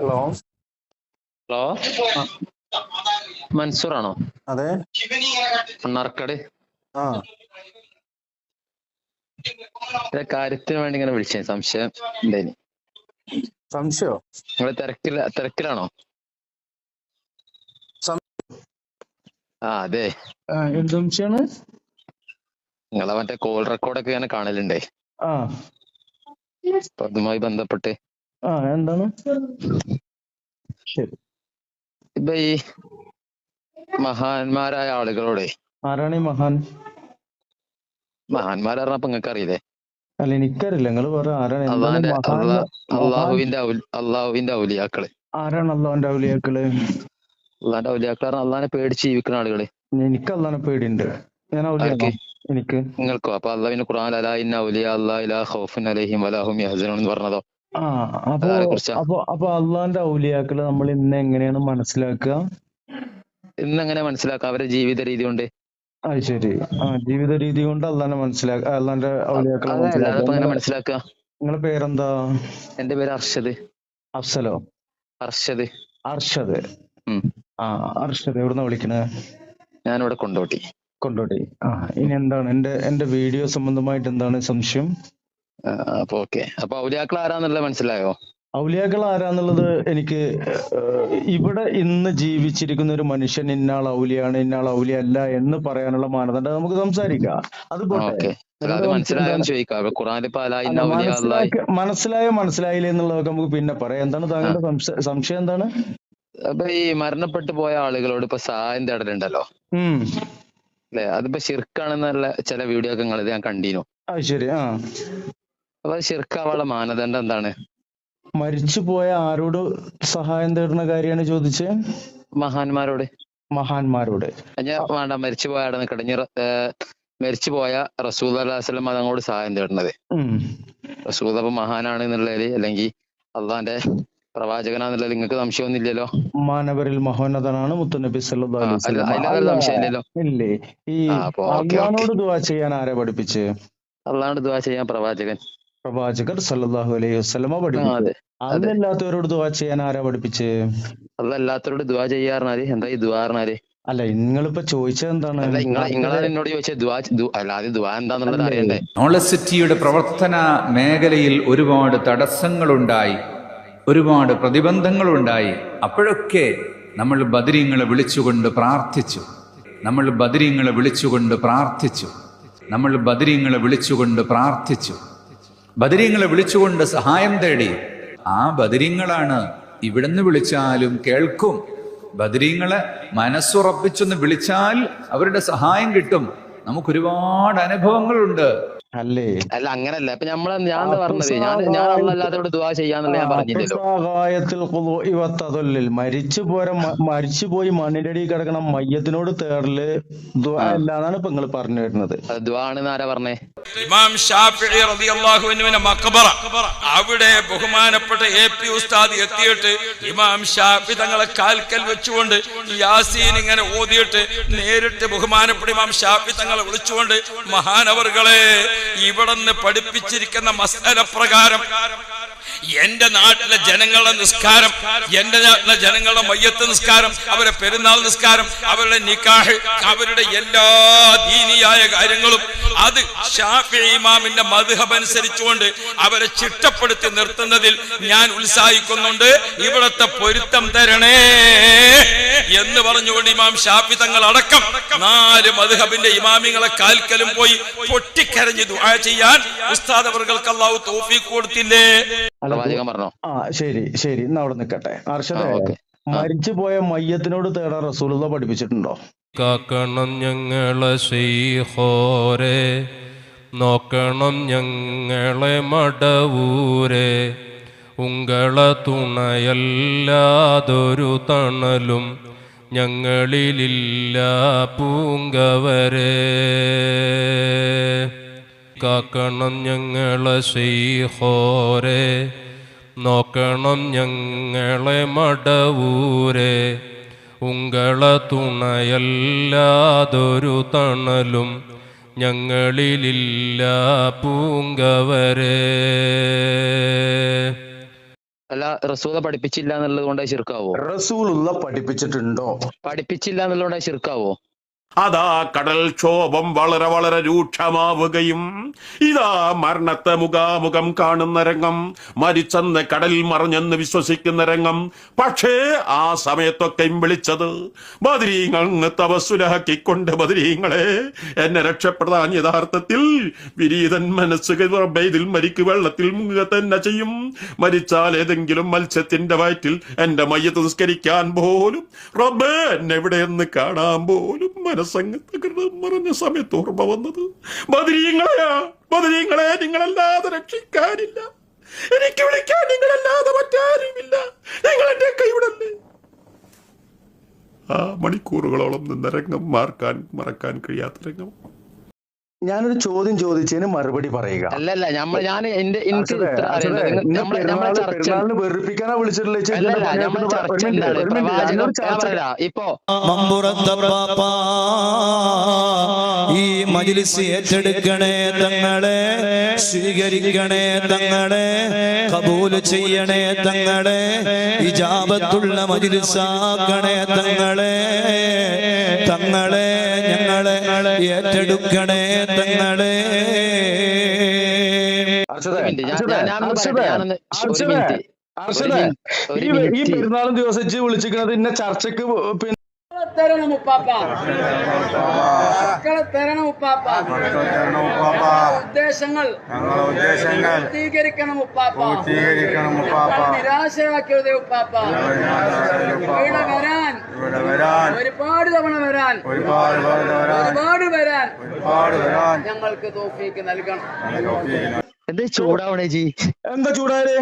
Hello. Hello, ആ, മൻസൂറാണോ? അതെ. മണ്ണാർക്കാട്. ആ, കാര്യത്തിന് വേണ്ടി ഇങ്ങനെ വിളിച്ചേ, സംശയം ഉണ്ടായിന്. സംശയോ? നിങ്ങള് തിരക്കിലാണോ? സം- അതെ. എന്ത് സംശയാണ്? നിങ്ങളെ മറ്റേ കോൾ റെക്കോർഡൊക്കെ ഇങ്ങനെ കാണലുണ്ടേ. ആ അപ്പൊ അതുമായി ബന്ധപ്പെട്ട് എന്താണ്? ശരി. ഇപ്പൊ ഈ മഹാന്മാരായ ആളുകളോടെ, ആരാണ് ഈ മഹാൻ? മഹാന്മാർ പറഞ്ഞപ്പോ നിങ്ങൾക്ക് അറിയില്ലേ? അല്ല, എനിക്കറിയില്ല. നിങ്ങൾ പറ, ആരാണ്? എന്താണ് ഈ മഹാൻ? മഹാൻ അള്ളാഹുവിന്റെ ഔലിയാക്കള്. ആരാണ് അള്ളാഹുവിന്റെ ഔലിയാക്കള്? അള്ളാന്റെ ഔലിയാക്കൾ പറഞ്ഞാൽ അള്ളാഹിനെ പേടിച്ച് ജീവിക്കുന്ന ആളുകള്. എനിക്ക് അള്ളാഹിനെ പേടിയുണ്ട്. ഞാൻ ഔലിയാണോ? ആർക്ക്? എനിക്ക്. നിങ്ങൾക്കോ? അപ്പൊ അള്ളാഹുവിന്റെ ഖുർആൻ അലാ ഇന്ന ഔലിയ അല്ലാഹി ലാ ഖൗഫുൻ അലൈഹിം വലാ ഹും യഹ്സനൂൻ എന്ന് പറഞ്ഞതോ? ആ അപ്പോ അതാരെ കുറിച്ചാ? അപ്പൊ അള്ളാഹിന്റെ ഔലിയാക്കള് നമ്മൾ ഇന്ന് എങ്ങനെയാണ് മനസ്സിലാക്കുക? ഇന്നെങ്ങനെ മനസ്സിലാക്കാം? അവരുടെ ജീവിത രീതി കൊണ്ട്. അത് ശരി. ജീവിത രീതി കൊണ്ട് അള്ളാഹിനെ മനസ്സിലാക്കുക, അള്ളാഹിന്റെ ഔലിയാക്കളെ അതല്ല, മനസ്സിലാക്കുക. അതിപ്പോ എങ്ങനെ മനസ്സിലാക്കുക? നിങ്ങളെ പേരെന്താ? എന്റെ പേര് അർഷദ്. അഫ്സലോ? അർഷദ്. അർഷദ്. അർഷദ് എവിടുന്നാ വിളിക്കണേ? ഞാനിവിടെ കൊണ്ടോട്ടി. കൊണ്ടോട്ടി. ഇനി എന്താണ് എന്റെ വീഡിയോ സംബന്ധമായിട്ട് എന്താണ് സംശയം? അപ്പൊ ഓക്കെ. അപ്പൊ ഔലിയാക്കൾ ആരാന്നുള്ളത് മനസ്സിലായോ? ഔലിയാക്കൾ ആരാന്നുള്ളത് എനിക്ക് ഇവിടെ ഇന്ന് ജീവിച്ചിരിക്കുന്ന ഒരു മനുഷ്യൻ ഇന്നാൾ ഔലിയാണ്, ഇന്നാൾ ഔലിയ അല്ല എന്ന് പറയാനുള്ള മാനദണ്ഡം നമുക്ക് സംസാരിക്കാം. അത് പോട്ടെ. ഓക്കെ. അത് മനസ്സിലായോന്ന് ചോദിക്കാം. ഖുർആനിൽ ഇപ്പൊ അലാ ഇന്ന ഔലിയ അല്ലാഹി. മനസ്സിലായില്ല എന്നുള്ളതൊക്കെ നമുക്ക് പിന്നെ പറയാം. എന്താണ് താങ്കളുടെ സംശയം? എന്താണ്? അപ്പൊ ഈ മരണപ്പെട്ടു പോയ ആളുകളോട് ഇപ്പൊ സഹായം തേടലുണ്ടല്ലോ അല്ലെ? അതിപ്പോ ശിർക്കാണെന്നുള്ള ചില വീഡിയോ ഒക്കെ നിങ്ങൾ ഞാൻ കണ്ടിരുന്നു. അത് ശരി. അപ്പൊ ശിർക്കാവാനുള്ള മാനദണ്ഡം എന്താണ്? മരിച്ചുപോയ ആരോട് സഹായം തേടുന്ന കാര്യമാണ് ചോദിച്ചേ? മഹാന്മാരോട്. മഹാന്മാരോട്. ഞാൻ വേണ്ട, മരിച്ചുപോയ ആടെ നിൽക്കട്ടെ. മരിച്ചുപോയ റസൂൽ അല്ലാഹു അലൈഹി വസല്ലം അതങ്ങോട് സഹായം തേടുന്നത്. റസൂൽ അപ്പൊ മഹാനാണ് എന്നുള്ളതിൽ, അല്ലെങ്കിൽ അള്ളാന്റെ പ്രവാചകനാന്നുള്ളത് നിങ്ങൾക്ക് സംശയമൊന്നുമില്ലല്ലോ? മാനവരിൽ മഹോന്നതനാണ് മുത്തുനബി സല്ലല്ലാഹു അലൈഹി വസല്ലം. അതിലൊരു സംശയമില്ലല്ലോ? ഇല്ലേ? ഈ അള്ളാഹുവോട് ദുആ ചെയ്യാൻ ആരെ പഠിപ്പിച്ച്? അള്ളാഹുവോട് ദുആ ചെയ്യാൻ പ്രവാചകർ സല്ലല്ലാഹു അലൈഹി വസല്ലമ പഠിപ്പിച്ചു. അതല്ലാത്തവരോട് ദുആ ചെയ്യാൻ ആരാ പഠിപ്പിച്ച്? അതല്ലാത്തവരോട് ദുആ ചെയ്യാറുന്നാല് എന്താ ഈ ദുആ പറഞ്ഞാല്? അല്ല, നിങ്ങളിപ്പോ ചോദിച്ചത് എന്താണ്? നിങ്ങളാണ് എന്നോട് ചോദിച്ചത് അല്ലാതെ ദുആ എന്താന്നുള്ളത് അറിയണ്ടേ? നോളജ് സിറ്റിയുടെ പ്രവർത്തന മേഖലയിൽ ഒരുപാട് തടസ്സങ്ങളുണ്ടായി, ഒരുപാട് പ്രതിബന്ധങ്ങളുണ്ടായി. അപ്പോഴൊക്കെ നമ്മൾ ബദരീങ്ങളെ വിളിച്ചുകൊണ്ട് പ്രാർത്ഥിച്ചു. ബദരീങ്ങളെ വിളിച്ചുകൊണ്ട് സഹായം തേടി. ആ ബദരീങ്ങളാണ് ഇവിടുന്ന് വിളിച്ചാലും കേൾക്കും. ബദരീങ്ങളെ മനസ്സുറപ്പിച്ചൊന്ന് വിളിച്ചാൽ അവരുടെ സഹായം കിട്ടും. നമുക്കൊരുപാട് അനുഭവങ്ങളുണ്ട്. അല്ലേ? അല്ല, അങ്ങനല്ല. ഇപ്പൊ ഞാൻ എന്താ പറഞ്ഞത്? ഞാൻ അല്ലാത്തവരോട് ദുആ ചെയ്യാന്നുള്ള ഞാൻ പറഞ്ഞില്ലല്ലോ. മരിച്ചുപോയി മണ്ണിന്റെ അടിയിൽ കിടക്കണ മയ്യത്തിനോട് തേടല് ദുആ അല്ലാന്നാണ് ഇപ്പൊ നിങ്ങൾ പറഞ്ഞു വരുന്നത്. ദുആ ആണെന്ന് ആരാ പറഞ്ഞേ? ഇമാം ഷാഫിഈ റളിയല്ലാഹു അൻഹുവിന്റെ മഖബറ, അവിടെ ബഹുമാനപ്പെട്ട AP ഉസ്താദ് എത്തിയിട്ട് ഇമാം ഷാഫി തങ്ങളെ കാൽക്കൽ വെച്ചുകൊണ്ട് യാസീൻ ഇങ്ങനെ ഓതിയിട്ട് നേരിട്ട് ബഹുമാനപ്പെട്ട ഇമാം ഷാഫി തങ്ങളെ വിളിച്ചുകൊണ്ട്, മഹാനവർകളെ, ഇവിടുന്ന് പഠിപ്പിച്ചിരിക്കുന്ന മസ്അല പ്രകാരം എന്റെ നാട്ടിലെ ജനങ്ങളുടെ നിസ്കാരം, എന്റെ നാട്ടിലെ ജനങ്ങളുടെ മയ്യത്ത് നിസ്കാരം, അവരുടെ പെരുന്നാൾ നിസ്കാരം, അവരുടെ നിക്കാഹ്, അവരുടെ എല്ലാ ദീനിയായ കാര്യങ്ങളും അത് ശാഫിഈ ഇമാമിന്റെ മദ്ഹബ് അനുസരിച്ചുകൊണ്ട് അവരെ ചിട്ടപ്പെടുത്തി നിർത്തുന്നതിൽ ഞാൻ ഉത്സാഹിക്കുന്നുണ്ട്. ഇവിടത്തെ പൊരുത്തം തരണേ എന്ന് പറഞ്ഞുകൊണ്ട് ഇമാം ഷാഫി തങ്ങൾ അടക്കം 4 മദ്ഹബിന്റെ ഇമാമിങ്ങളെ കാൽക്കലും പോയി പൊട്ടിക്കരഞ്ഞ് ദുആ ചെയ്യാൻ ഉസ്താദ് അവർക്ക് അല്ലാഹു തൗഫീഖ് കൊടുത്തില്ലേ? പറഞ്ഞോ? ശരി. എന്നാ അവിടെ നിൽക്കട്ടെ. അർഷദേ, മരിച്ചുപോയ മയ്യത്തിനോട് തേടാൻ റസൂലുള്ളാഹി പഠിപ്പിച്ചിട്ടുണ്ടോ? കാക്കണം ഞങ്ങളെ ശൈഖോരെ, നോക്കണം ഞങ്ങളെ മടവൂരെ, ഉങ്ങളെ തുണയല്ലാതൊരു തണലും ഞങ്ങളിലില്ല പൂങ്കവരെ. കാക്കണം ഞങ്ങളെ ശൈഖോരെ, നോക്കണം ഞങ്ങളെ മടവൂരെ, ഉങ്ങളെ തുണയല്ലാതൊരു തണലും ഞങ്ങളിലില്ല പൂങ്കവരെ. അല്ല റസൂല പഠിപ്പിച്ചില്ല എന്നുള്ളത് കൊണ്ട് ശിർക്കാവോ? റസൂലുള്ള പഠിപ്പിച്ചിട്ടുണ്ടോ? പഠിപ്പിച്ചില്ല എന്നുള്ളത് കൊണ്ട് ശിർക്കാവോ? അതാ കടൽക്ഷോഭം വളരെ വളരെ രൂക്ഷമാവുകയും ഇതാ മരണത്തെ മുഖാമുഖം കാണുന്ന രംഗം, മരിച്ചെന്ന് കടലിൽ മറിഞ്ഞെന്ന് വിശ്വസിക്കുന്ന രംഗം. പക്ഷേ ആ സമയത്തൊക്കെയും വിളിച്ചത് ബദരീങ്ങൾ തവസ്സുലാക്കിക്കൊണ്ട്, ബദരീങ്ങളെ എന്നെ രക്ഷപ്പെടാൻ യഥാർത്ഥത്തിൽ വിരീതൻ മനസ്സ് ബൈതിൽ മരിക്ക് വെള്ളത്തിൽ മുങ്ങുക തന്നെ ചെയ്യും. മരിച്ചാൽ ഏതെങ്കിലും മത്സ്യത്തിന്റെ വയറ്റിൽ എന്റെ മയ്യത്ത് നിസ്കരിക്കാൻ പോലും റബ്ബേ എന്നെ എവിടെയെന്ന് കാണാൻ പോലും മനസ്സങ്ങ് മറഞ്ഞ സമയത്ത് ഓർമ്മ വന്നത് ബദരീങ്ങളെയാ. ബദരീങ്ങളെ, നിങ്ങളല്ലാതെ രക്ഷിക്കാനില്ല, എനിക്ക് വിളിക്കാൻ നിങ്ങളല്ലാതെ മറ്റാരുമില്ല, നിങ്ങൾ എന്റെ കൈവിടല്ലേ. ആ മണിക്കൂറുകളോളം നിന്ന രംഗം മറക്കാൻ കഴിയാത്ത രംഗം. ഞാനൊരു ചോദ്യം ചോദിച്ചതിന് മറുപടി പറയുക. അല്ലല്ല, ഞാൻ എന്റെ എനിക്ക് വെറുപ്പിക്കാനാ വിളിച്ചിട്ടില്ല. ഇപ്പോ ഈ മജ്‌ലിസ് ഏറ്റെടുക്കണേ തങ്ങളെ, സ്വീകരിക്കണേ തങ്ങളെ, കബൂൽ ചെയ്യണേ തങ്ങളെ, ഇജാബത്തുള്ള മജ്‌ലിസാക്കണേ തങ്ങളെ, തങ്ങളെ ഞങ്ങളെ ഏറ്റെടുക്കണേ തങ്ങളെ. ഈ പെരുന്നാളും ദിവസിച്ച് വിളിച്ചിരിക്കുന്നത് ഇന്ന ചർച്ചക്ക് തരണം ഉപ്പാപ്പ, മക്കളെ തരണം ഉപ്പാപ്പ, ഉദ്ദേശങ്ങൾ പൂർത്തീകരിക്കണം ഉപ്പാപ്പ, നിരാശയാക്കരുതേ ഉപ്പാപ്പ. ഇവിടെ വരാൻ ഒരുപാട് തവണ വരാൻ ഞങ്ങൾക്ക് തൗഫീക്ക് നൽകണം. എന്താ ചൂടാവണേ ജി? എന്താ ചൂടായേ?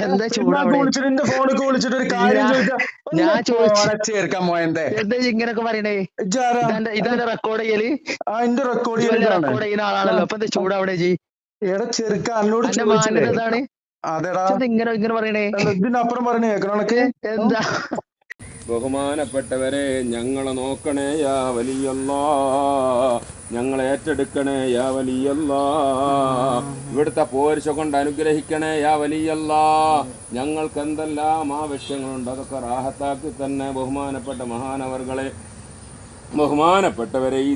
എന്താ ചൂടാവണേ? എന്റെ ഫോണിൽ വിളിച്ചിട്ട് ഒരു കാര്യം ഞാൻ ചേർക്കാൻ പോയെന്തേ എന്താ ഇങ്ങനൊക്കെ പറയണേ? ഇതെന്താ റെക്കോർഡ് ചെയ്യല്? എന്റെ റെക്കോർഡ് ചെയ്യുന്ന ആളാണല്ലോ. അപ്പൊ എന്താ ചൂടാവണേ ജി? എടാ ചെറുക്ക എന്നോട് മാനതാണ്. അതെടാ ഇങ്ങനെ പറയണേ? ഇതിനപ്പുറം പറഞ്ഞേ കേൾക്കണക്ക് എന്താ? ബഹുമാനപ്പെട്ടവരെ, ഞങ്ങളെ നോക്കണേ യാ വലിയല്ലാ, ഞങ്ങളെ ഏറ്റെടുക്കണേ യാ വലിയല്ലാ, ഇവിടുത്തെ പോരിശ കൊണ്ട് അനുഗ്രഹിക്കണേ യാ വലിയല്ലാ. ഞങ്ങൾക്ക് എന്തെല്ലാം ആവശ്യങ്ങളുണ്ട് അതൊക്കെ റാഹത്താക്കി തന്നെ. ബഹുമാനപ്പെട്ട മഹാനവർകളെ, ബഹുമാനപ്പെട്ടവരെ, ഈ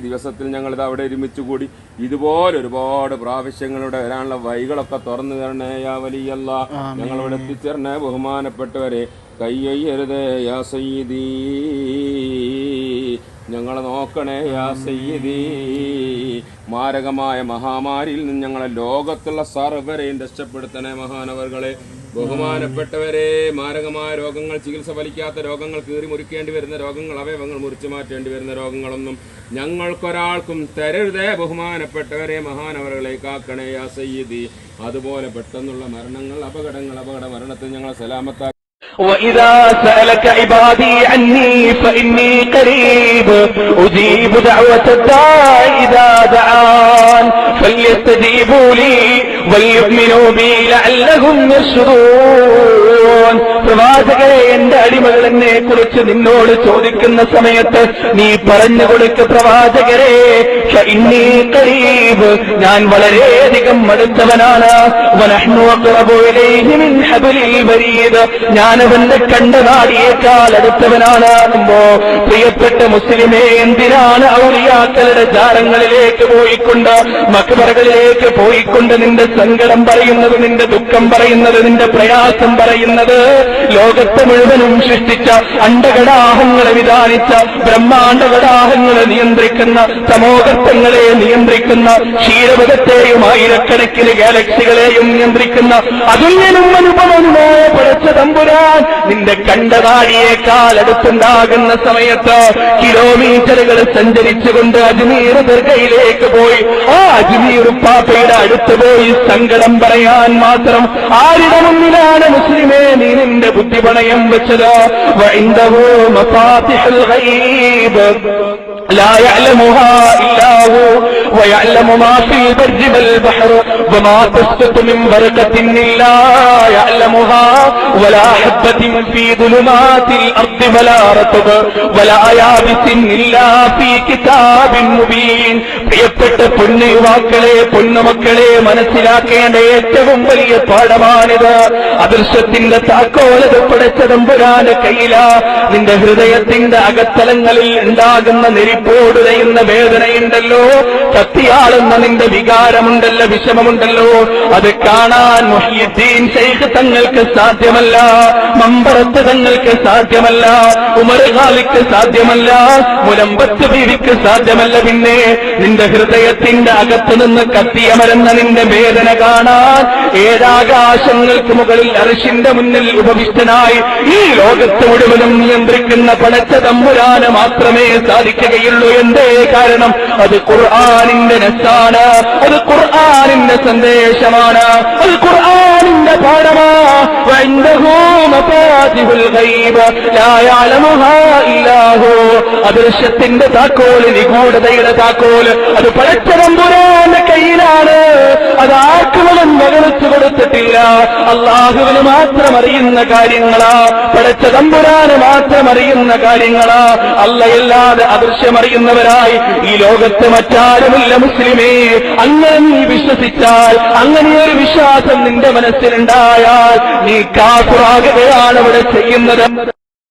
ദിവസത്തിൽ ഞങ്ങളിത് അവിടെ ഒരുമിച്ച് കൂടി ഇതുപോലെ ഒരുപാട് പ്രാവശ്യങ്ങളുടെ വരാനുള്ള വഴികളൊക്കെ തുറന്നു തരണേ യാ വലിയല്ലാ. ഞങ്ങളിവിടെ എത്തിച്ചേരണേ ബഹുമാനപ്പെട്ടവരെ. കയ്യരുതേ യാ സയ്യിദീ, ഞങ്ങളെ നോക്കണേ യാ സയ്യിദീ. മാരകമായ മഹാമാരിയിൽ നിന്ന് ഞങ്ങളെ ലോകത്തുള്ള സർവരെയും രക്ഷപ്പെടുത്തണേ മഹാനവർകളെ. ബഹുമാനപ്പെട്ടവരെ, മാരകമായ രോഗങ്ങൾ, ചികിത്സ ഫലിക്കാത്ത രോഗങ്ങൾ, കീറി മുറിക്കേണ്ടി വരുന്ന രോഗങ്ങൾ, അവയവങ്ങൾ മുറിച്ചു മാറ്റേണ്ടി വരുന്ന രോഗങ്ങളൊന്നും ഞങ്ങൾക്കൊരാൾക്കും തരരുതേ ബഹുമാനപ്പെട്ടവരെ. മഹാനവറുകളെ കാക്കണേ യാ സയ്യിദി. അതുപോലെ പെട്ടെന്നുള്ള മരണങ്ങൾ, അപകട മരണത്തിൽ ഞങ്ങളെ സലാമത്താക്കി. وإذا سألك عبادي عني فإني قريب أجيب دعوة الداع إذا دعان فليستجيبوا لي وليؤمنوا بي لعلهم يرشدون. പ്രവാചകരെ, എന്റെ അടിമകൾ എന്നെ കുറിച്ച് നിന്നോട് ചോദിക്കുന്ന സമയത്ത് നീ പറഞ്ഞു കൊടുക്ക പ്രവാചകരെ, ഫഇന്നീ ഖരീബ്, ഞാൻ വളരെയധികം അടുത്തവനാണ്. വനഹ്നു അഖ്റബു ഇലൈഹി മിൻ ഹബ്ലിൽ വരീദ്, ഞാൻ അവന്റെ കണ്ടനാടിയേക്കാൾ അടുത്തവനാണ്. പ്രിയപ്പെട്ട മുസ്ലിമേ, എന്തിനാണ് ഔലിയാക്കളുടെ ജാരങ്ങളിലേക്ക് പോയിക്കൊണ്ട്, മക്ബറകളിലേക്ക് പോയിക്കൊണ്ട് നിന്റെ സങ്കടം പറയുന്നത്, നിന്റെ ദുഃഖം പറയുന്നത്, നിന്റെ പ്രയാസം പറയുന്നത്? ലോകത്തെ മുഴുവനും സൃഷ്ടിച്ച, അണ്ടകടാഹങ്ങളെ വിധാനിച്ച, ബ്രഹ്മാണ്ടകടാഹങ്ങളെ നിയന്ത്രിക്കുന്ന, തമോഗർത്തങ്ങളെ നിയന്ത്രിക്കുന്ന, ക്ഷീരപഥത്തെയും ആയിരക്കണക്കിന് ഗാലക്സികളെയും നിയന്ത്രിക്കുന്ന അതുല്യനും അനുപമനുമായ പടച്ച തമ്പുരാൻ നിന്റെ കണ്ടതാടിയേക്കാൾ അടുത്തുണ്ടാകുന്ന സമയത്ത് കിലോമീറ്ററുകൾ സഞ്ചരിച്ചുകൊണ്ട് അജ്മീർ ദർഗയിലേക്ക് പോയി ആ അജ്മീർ പാപ്പയുടെ അടുത്ത് പോയി സങ്കടം പറയാൻ മാത്രം ആരുടെ മുന്നിലാണ് മുസ്ലിമേ നീ നിന്റെ ബുദ്ധി പണയം വെച്ചത്? വഇൻദഹു മഫാത്തിഹുൽ ഗൈബ്, لا يعلمها إلا هو ويعلم ما في البر والبحر وما تسقط من ورقة إلا يعلمها ولا حبة في ظلمات الأرض ولا رطب ولا يابس إلا في كتاب مبين. പ്രിയപ്പെട്ട പൊന്നു യുവാക്കളെ, പൊന്നുമക്കളെ, മനസ്സിലാക്കേണ്ട ഏറ്റവും വലിയ പാഠമാണിത്. അദൃശ്യത്തിന്റെ താക്കോലത് പടച്ചതമ്പുരാന്റെ കയ്യിലാ. നിന്റെ ഹൃദയത്തിന്റെ അകത്തലങ്ങളിൽ ഉണ്ടാകുന്ന നെരിപ്പോടുതയുന്ന വേദനയുണ്ടല്ലോ, കത്തിയാളുന്ന നിന്റെ വികാരമുണ്ടല്ലോ, വിഷമമുണ്ടല്ലോ, അത് കാണാൻ മുഹ്യിദ്ദീൻ ശൈഖ് തങ്ങൾക്ക് സാധ്യമല്ല, മമ്പറത്ത് തങ്ങൾക്ക് സാധ്യമല്ല, ഉമർ ഖാലിക്ക് സാധ്യമല്ല, മുലമ്പത്ത് ബീവിക്ക് സാധ്യമല്ല. പിന്നെ നിന്റെ ഹൃദയത്തിന്റെ അകത്തു നിന്ന് കത്തിയമരുന്ന നിന്റെ വേദന കാണാൻ ഏഴാകാശങ്ങൾക്ക് മുകളിൽ അർശിന്റെ മുന്നിൽ ഉപവിഷ്ടനായി ഈ ലോകത്ത് മുഴുവനും നിയന്ത്രിക്കുന്ന പടച്ച തമ്പുരാന് മാത്രമേ സാധിക്കുകയുള്ളൂ. എന്തേ കാരണം? അത് ഖുർആനിന്റെ നസ്സാണ്, അത് ഖുർആനിന്റെ സന്ദേശമാണ്, അത് ഖുർആനിന്റെ പാഠമാണ്. അദൃശ്യത്തിന്റെ താക്കോല്, നിഗൂഢതയുടെ താക്കോല്, അത് പടച്ച തമ്പുരാന്റെ കയ്യിലാണ്. അത് ആർക്കുകളും പകർച്ചു കൊടുത്തിട്ടില്ല. അള്ളാഹുവിന് മാത്രം അറിയുന്ന കാര്യങ്ങളാ, പടച്ച തമ്പുരാന് മാത്രം അറിയുന്ന കാര്യങ്ങളാ. അള്ളയല്ലാതെ അദൃശ്യമറിയുന്നവരായി ഈ ലോകത്ത് മറ്റാരുമില്ല. മുസ്ലിമേ, അങ്ങനെ നീ വിശ്വസിച്ചാൽ, അങ്ങനെയൊരു വിശ്വാസം നിന്റെ മനസ്സിലുണ്ടായാൽ നീ കാഫിറാകുകയാണ് ഇവിടെ ചെയ്യുന്നത്.